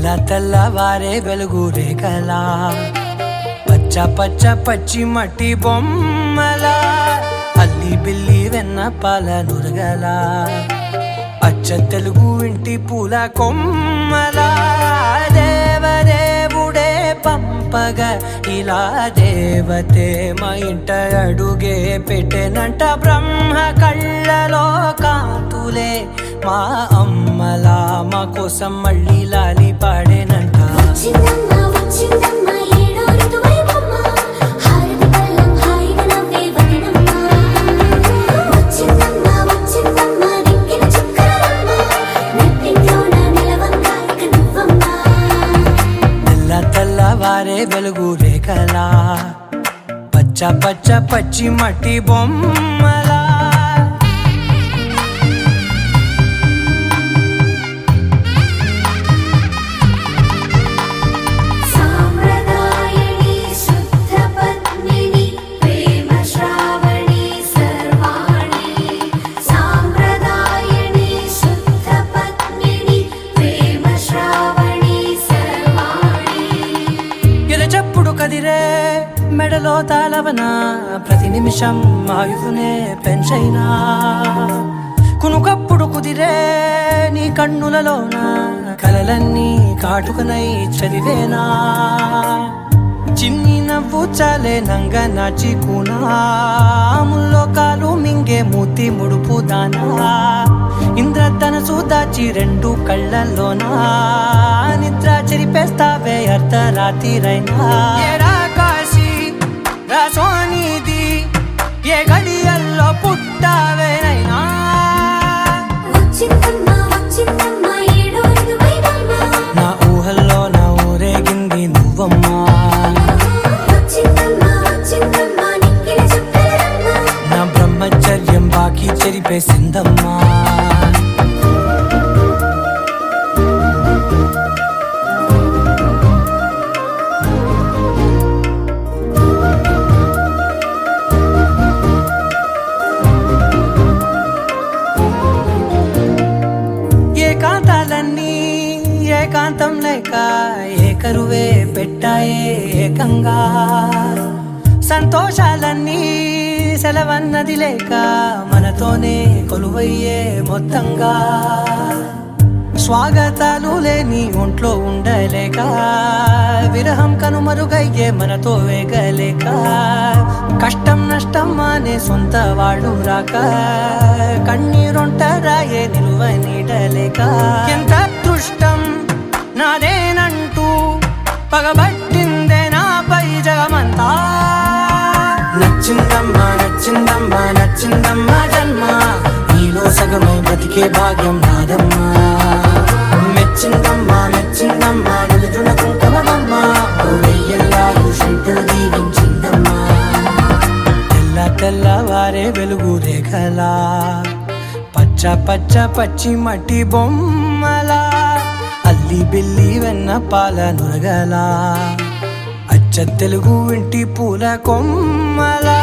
తెల్ల తెల్లవారే వెలుగు రేఖలా పచ్చ పచ్చ పచ్చి మట్టి బొమ్మలా అల్లి బిల్లి వెన్న పాల నురగలా అచ్చ తెలుగు ఇంటి పూల కొమ్మలా దేవదేవుడే పంపగ ఇలా దేవతే మా ఇంట అడుగే పెట్టెనంట బ్రహ్మ కళ్ళలో కాంతులే మా అమ్మలా మా కోసం మళ్ళీ లాలి పాడేనంట తెల్లవారే వెలుగు రేఖలా పచ్చ పచ్చ పచ్చి మట్టి బొమ్మలా చెప్పుడు కదిరే మెడలో తాళవన ప్రతి నిమిషం ఆయుధునే పెంచైనా కునుకప్పుడు కుదిరే నీ కన్నులలోన కలలన్నీ కాటుకనై చదివేనా చిన్ని నవ్వు చాలే నంగ నాచి కూనాముల్లో కాలు మింగే మూతి ముడుపు దానా ఇంద్రధనసు దాచి రెండు కళ్ళల్లోనా నిద్ర చెరిపేస్తావే అర్ధరాత్రిరైనా ఏరా కాశీ రా సోనిది ఏ గడియల్లో పుట్టావేనైనా నా ఊహల్లో నా ఊరేగింది నువ్వమ్మా నా బ్రహ్మచర్యం బాకీ చెరిపేసిందమ్మా ఏకాంతాలన్నీ ఏకాంతం లేక ఏకరువే పెట్టాయే ఏకంగా సంతోషాలన్నీ సెలవన్నది లేక మనతోనే కొలువయ్యే మొత్తంగా స్వాగతాలు లేని ఒంట్లో ఉండలేక విరహం కనుమరుగయ్యే మనతో వేగలేక కష్టం నష్టం అనే సొంత వాళ్ళు రాక కన్నీరొంటరాయే నిలువ నీడలేక ఎంత అదృష్టం నాదేనంటూ పగబట్టిందే నాపై జగమంతా నచ్చిందమ్మా నచ్చిందమ్మా నచ్చిందమ్మా జన్మ నీలో సగమై బ్రతికే భాగ్యం నాదమ్మా మెచ్చిందమ్మా మెచ్చిందమ్మా నిలుచున కుంకుమమ్మా వెయ్యల్లాలు శిల్పులు దీవించిందమ్మా తెల్లవారే వెలుగు రేఖలా పచ్చ పచ్చ పచ్చి మట్టి బొమ్మలా అల్లి బిల్లి వెన్న పాల నురగలా అచ్చ తెలుగు ఇంటి పూల కొమ్మలా